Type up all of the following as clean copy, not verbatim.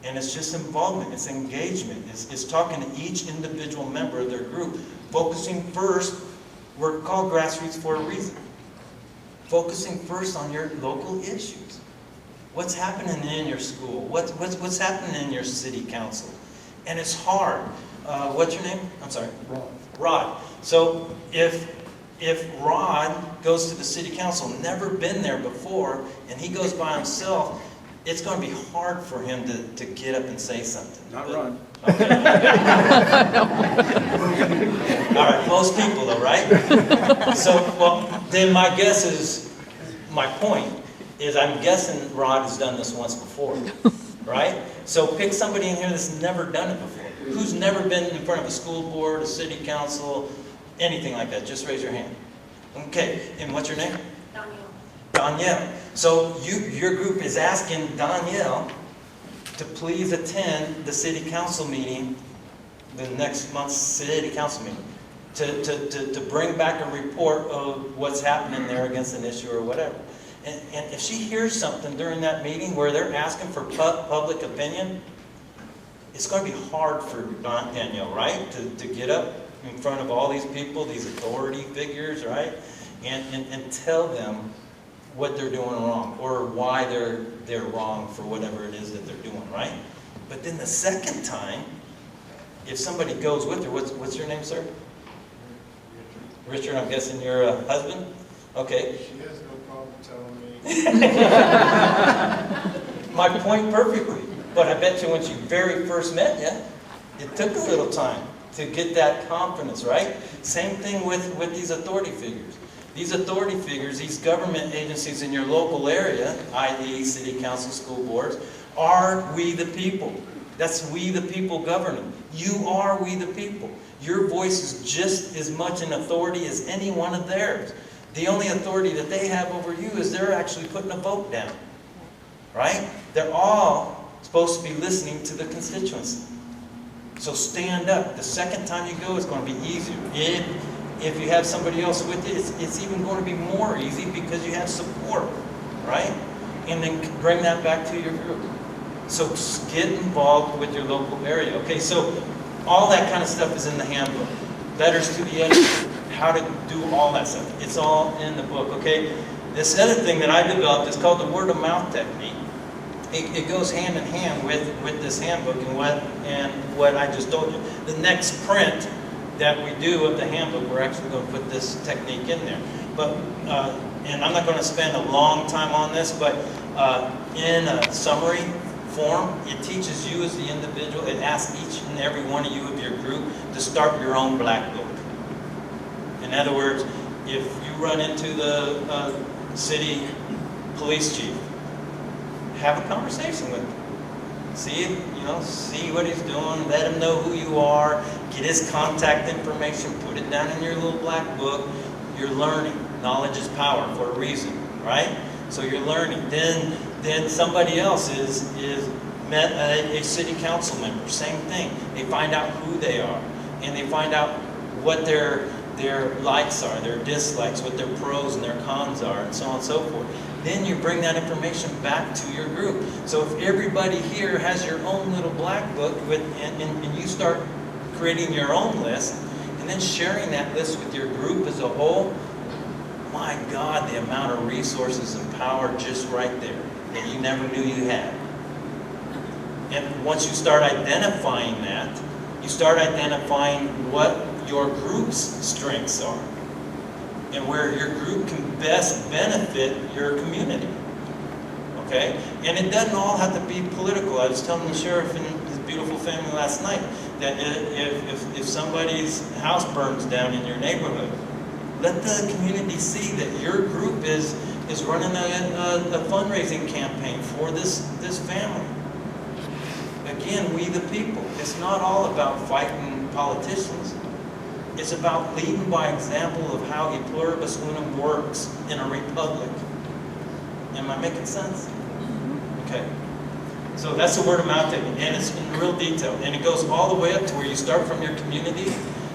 And it's just involvement, it's engagement, it's talking to each individual member of their group, focusing first. We're called grassroots for a reason. Focusing first on your local issues. What's happening in your school? What's happening in your city council? And it's hard. What's your name? I'm sorry. Rod. So if Rod goes to the city council, never been there before, and he goes by himself, it's going to be hard for him to get up and say something. Not Rod. Okay. All right, most people though, right? So, well, then my guess is, my point is I'm guessing Rod has done this once before, right? So pick somebody in here that's never done it before. Who's never been in front of a school board, a city council, anything like that? Just raise your hand. Okay, and what's your name? Danielle. So your group is asking Danielle to please attend the city council meeting, the next month's city council meeting, to bring back a report of what's happening there against an issue or whatever. And if she hears something during that meeting where they're asking for public opinion, it's going to be hard for Danielle, right, to get up in front of all these people, these authority figures, right, and tell them what they're doing wrong, or why they're wrong for whatever it is that they're doing, right? But then the second time, if somebody goes with her, what's your name, sir? Richard, I'm guessing you're a husband? Okay. She has no problem telling me. My point perfectly. But I bet you when she very first met you, it took a little time to get that confidence, right? Same thing with these authority figures. These authority figures, these government agencies in your local area, i.e. city council, school boards, are we the people. That's we the people governing. You are we the people. Your voice is just as much an authority as any one of theirs. The only authority that they have over you is they're actually putting a vote down. Right? They're all supposed to be listening to the constituency. So stand up. The second time you go, it's going to be easier. If you have somebody else with you, it's even going to be more easy because you have support, right? And then bring that back to your group. So get involved with your local area. Okay, so all that kind of stuff is in the handbook. Letters to the editor, how to do all that stuff. It's all in the book, okay? This other thing that I developed is called the word of mouth technique. It goes hand in hand with this handbook and what I just told you. The next print that we do of the handbook, we're actually going to put this technique in there. But, and I'm not going to spend a long time on this, but in a summary form, it teaches you as the individual, it asks each and every one of you of your group to start your own black book. In other words, if you run into the city police chief, have a conversation with him. See what he's doing, let him know who you are, get his contact information, put it down in your little black book. You're learning. Knowledge is power for a reason, right? So you're learning. Then somebody else is met a city council member, same thing. They find out who they are, and they find out what their likes are, their dislikes, what their pros and their cons are, and so on and so forth. Then you bring that information back to your group. So if everybody here has your own little black book and you start creating your own list and then sharing that list with your group as a whole, my God, the amount of resources and power just right there that you never knew you had. And once you start identifying that, you start identifying what your group's strengths are and where your group can best benefit your community. Okay? And it doesn't all have to be political. I was telling the sheriff and his beautiful family last night that if somebody's house burns down in your neighborhood, let the community see that your group is running a fundraising campaign for this family. Again, we the people. It's not all about fighting politicians. It's about leading by example of how e pluribus unum works in a republic. Am I making sense? Okay. So that's the word of mouth technique, and it's in real detail. And it goes all the way up to where you start from your community,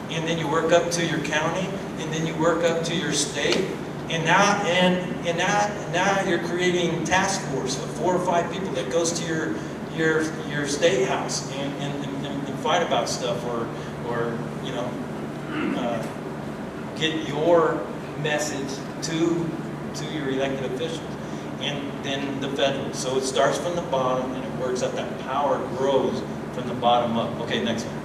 and then you work up to your county, and then you work up to your state. And now you're creating task force of 4 or 5 people that goes to your state house and fight about stuff, or get your message to your elected officials, and then the federal. So it starts from the bottom and it works up. That power grows from the bottom up. Okay, next one.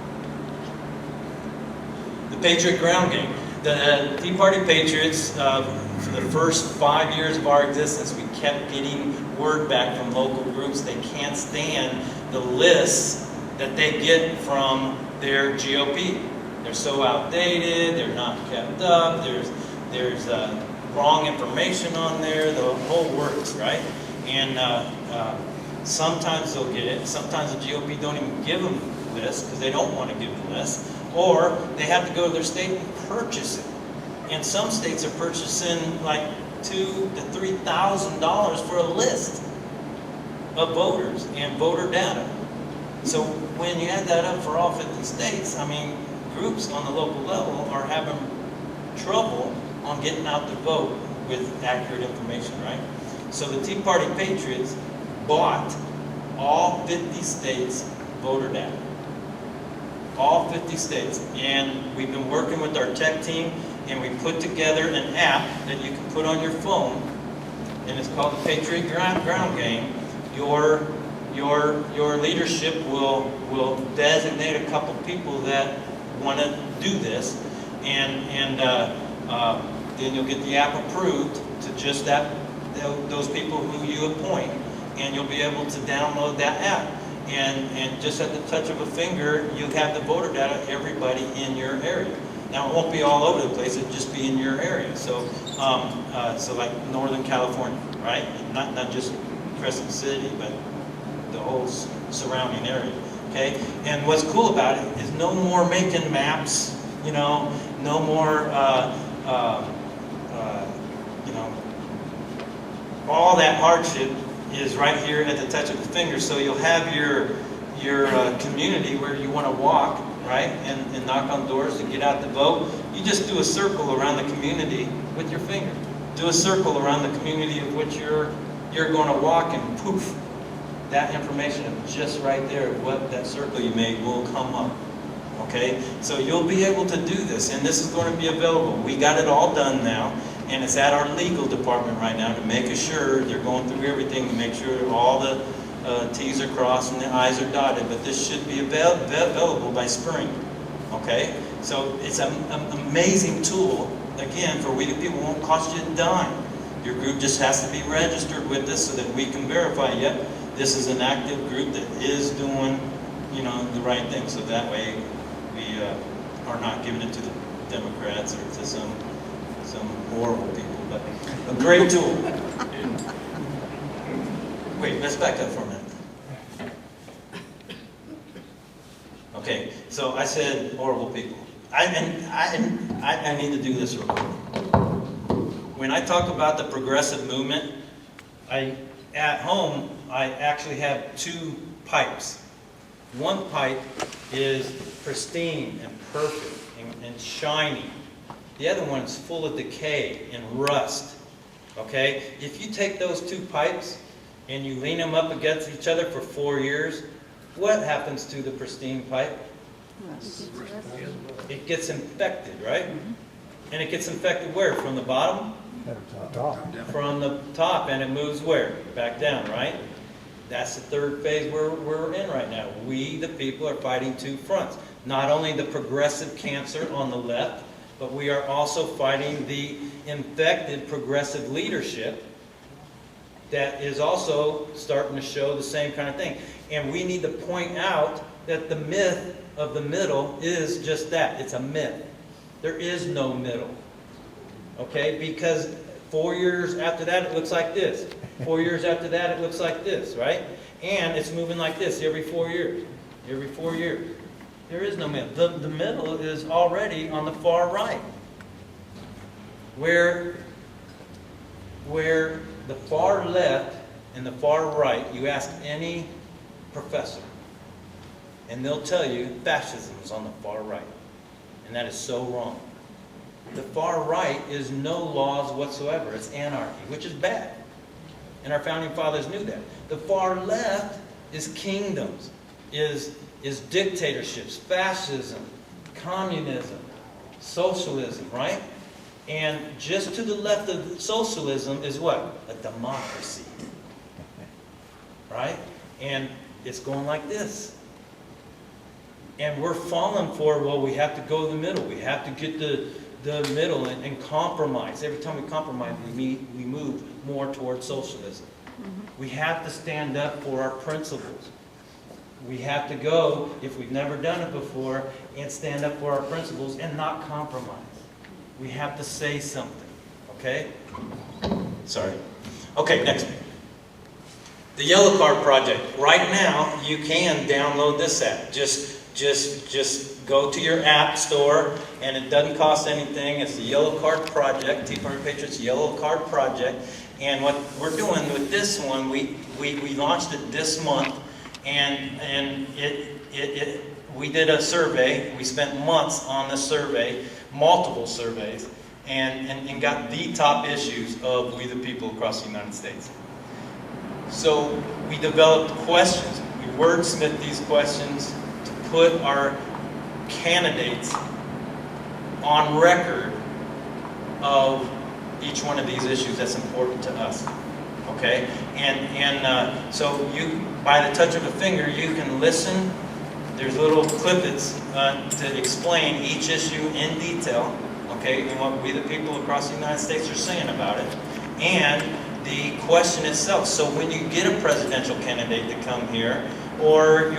The Patriot Ground Game. The Tea Party Patriots, for the first 5 years of our existence, we kept getting word back from local groups. They can't stand the lists that they get from their GOP. They're so outdated, they're not kept up, there's wrong information on there, the whole works, right? And sometimes they'll get it, sometimes the GOP don't even give them lists because they don't want to give them lists, or they have to go to their state and purchase it. And some states are purchasing like $2,000 to $3,000 for a list of voters and voter data. So when you add that up for all 50 states, I mean, groups on the local level are having trouble on getting out the vote with accurate information, right? So the Tea Party Patriots bought all 50 states' voter data. All 50 states. And we've been working with our tech team, and we put together an app that you can put on your phone, and it's called the Patriot Ground Game. Your leadership will designate a couple people that want to do this, and then you'll get the app approved to just those people who you appoint, and you'll be able to download that app. And just at the touch of a finger, you have the voter data, everybody in your area. Now, it won't be all over the place, it'll just be in your area. So, so like Northern California, right? Not just Crescent City, but the whole surrounding area, okay? And what's cool about it is no more making maps, no more, all that hardship is right here at the touch of the finger. So you'll have your community where you want to walk, right, and knock on doors to get out the vote. You just do a circle around the community with your finger. Do a circle around the community of which you're going to walk, and poof, that information just right there, what that circle you made will come up. Okay, so you'll be able to do this, and this is going to be available. We got it all done now, and it's at our legal department right now to make sure they're going through everything to make sure all the T's are crossed and the I's are dotted. But this should be available by spring. Okay, so it's an amazing tool. Again, for we the people, won't cost you a dime. Your group just has to be registered with us so that we can verify, yep, this is an active group that is doing, the right thing. So that way we are not giving it to the Democrats or to some horrible people, but a great tool. Wait, let's back up for a minute. Okay, so I said horrible people. I need to do this real quick. When I talk about the progressive movement, at home I actually have two pipes. One pipe is pristine and perfect and shiny. The other one is full of decay and rust. Okay? If you take those two pipes and you lean them up against each other for 4 years, what happens to the pristine pipe? It gets infected, right? And it gets infected where? From the bottom? From the top, and it moves where? Back down, right? That's the third phase we're in right now. We, the people, are fighting two fronts. Not only the progressive cancer on the left, but we are also fighting the infected progressive leadership that is also starting to show the same kind of thing. And we need to point out that the myth of the middle is just that. It's a myth. There is no middle. Okay? Because 4 years after that, it looks like this. 4 years after that, it looks like this, right? And it's moving like this every 4 years. Every 4 years. There is no middle. The middle is already on the far right. Where the far left and the far right, you ask any professor, and they'll tell you fascism is on the far right. And that is so wrong. The far right is no laws whatsoever. It's anarchy, which is bad. And our founding fathers knew that. The far left is kingdoms, is dictatorships, fascism, communism, socialism, right? And just to the left of socialism is what? A democracy. Right? And it's going like this. And we're falling for, well, we have to go to the middle. We have to get the middle and compromise. Every time we compromise, we move more towards socialism. We have to stand up for our principles. We have to go, if we've never done it before, and stand up for our principles and not compromise. We have to say something. Okay? Sorry. Okay, next. The Yellow Card Project. Right now, you can download this app. Just go to your app store, and it doesn't cost anything. It's the Yellow Card Project, Tea Party Patriots Yellow Card Project. And what we're doing with this one, we launched it this month, and we did a survey. We spent months on this survey, multiple surveys, and got the top issues of we the people across the United States. So we developed questions. We wordsmithed these questions to put our candidates on record of each one of these issues that's important to us. Okay? And so you, by the touch of a finger, you can listen. There's little clippets to explain each issue in detail, okay, and what we the people across the United States are saying about it. And the question itself. So when you get a presidential candidate to come here, or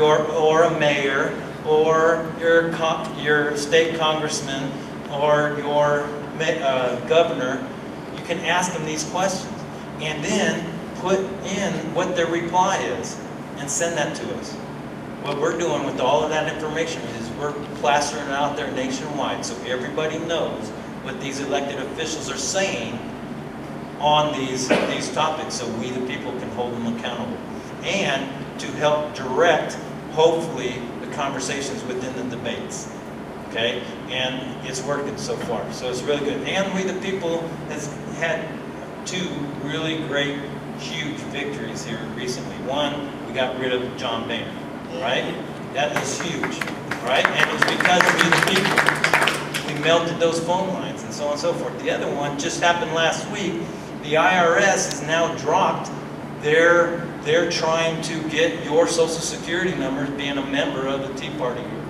a mayor, or your state congressman, or your governor, you can ask them these questions, and then put in what their reply is, and send that to us. What we're doing with all of that information is we're plastering it out there nationwide, so everybody knows what these elected officials are saying on these topics, so we the people can hold them accountable, and to help direct, hopefully, the conversations within the debates. Okay, and it's working so far, so it's really good. And we the people has had two really great, huge victories here recently. One, we got rid of John Boehner, right? That is huge, right? And it's because we the people. We melted those phone lines and so on and so forth. The other one just happened last week. The IRS has now dropped they're trying to get your Social Security numbers being a member of the Tea Party group.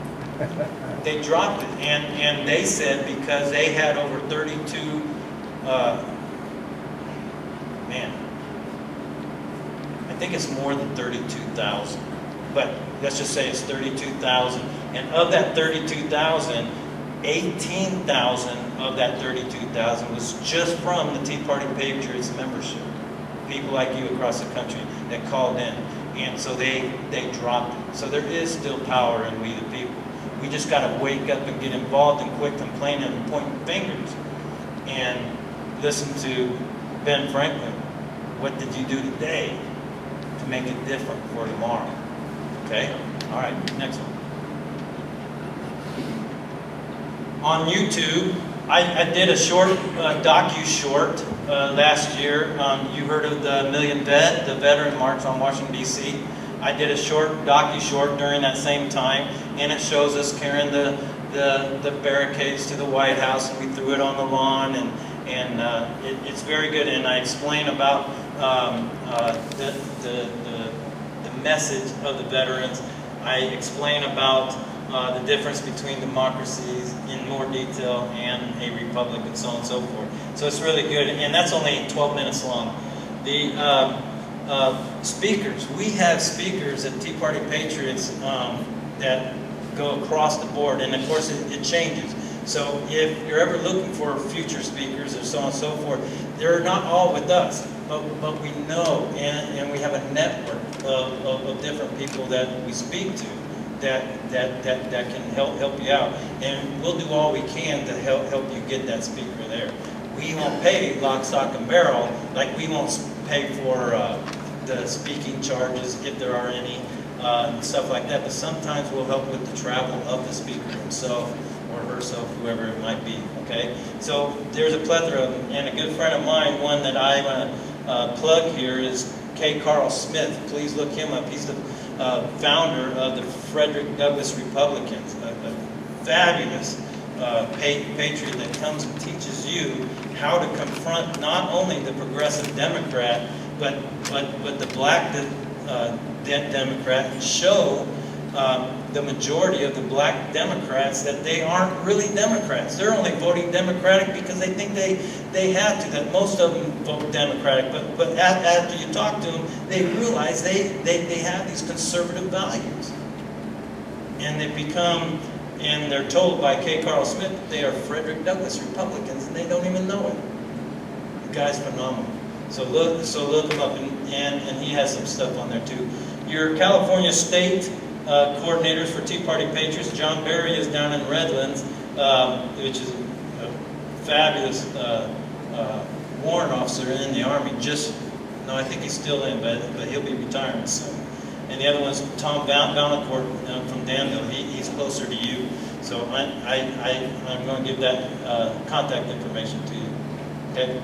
They dropped it, and they said because they had over 32, I think it's more than 32,000, but let's just say it's 32,000, and of that 32,000, 18,000 of that 32,000 was just from the Tea Party Patriots membership. People like you across the country that called in, and so they dropped it. So there is still power in we the people. We just got to wake up and get involved and quit complaining and pointing fingers, and listen to Ben Franklin. What did you do today to make it different for tomorrow? Okay? All right, next one. On YouTube, I did a short docu-short last year. You heard of the Million Vet, the Veteran March on Washington, D.C. I did a short docu-short during that same time, and it shows us carrying the barricades to the White House, and we threw it on the lawn, and it's very good. And I explain about the message of the veterans. I explain about the difference between democracies in more detail and a republic, and so on and so forth. So it's really good, and that's only 12 minutes long. The speakers, we have speakers at Tea Party Patriots that go across the board, and of course it changes. So if you're ever looking for future speakers or so on and so forth, they're not all with us, but we know, and we have a network of different people that we speak to that can help you out, and we'll do all we can to help you get that speaker there. We won't pay lock, stock, and barrel, like we won't pay for the speaking charges if there are any, and stuff like that, but sometimes we'll help with the travel of the speaker himself or herself, whoever it might be, okay? So there's a plethora of them, and a good friend of mine, one that I want to plug here is K. Carl Smith. Please look him up. He's the founder of the Frederick Douglass Republicans, a fabulous patriot that comes and teaches you how to confront not only the progressive Democrat, but the black Democrat, and show the majority of the black Democrats that they aren't really Democrats. They're only voting Democratic because they think they have to, that most of them vote Democratic. But after you talk to them, they realize they have these conservative values. And they become, and they're told by K. Carl Smith that they are Frederick Douglass Republicans, and they don't even know it. The guy's phenomenal. So look him up, and he has some stuff on there too. Your California State coordinators for Tea Party Patriots, John Berry is down in Redlands, which is a fabulous warrant officer in the Army. I think he's still in, but he'll be retiring soon. And the other one's Tom Valancourt from Danville. He's closer to you, so I'm going to give that contact information to you. Okay.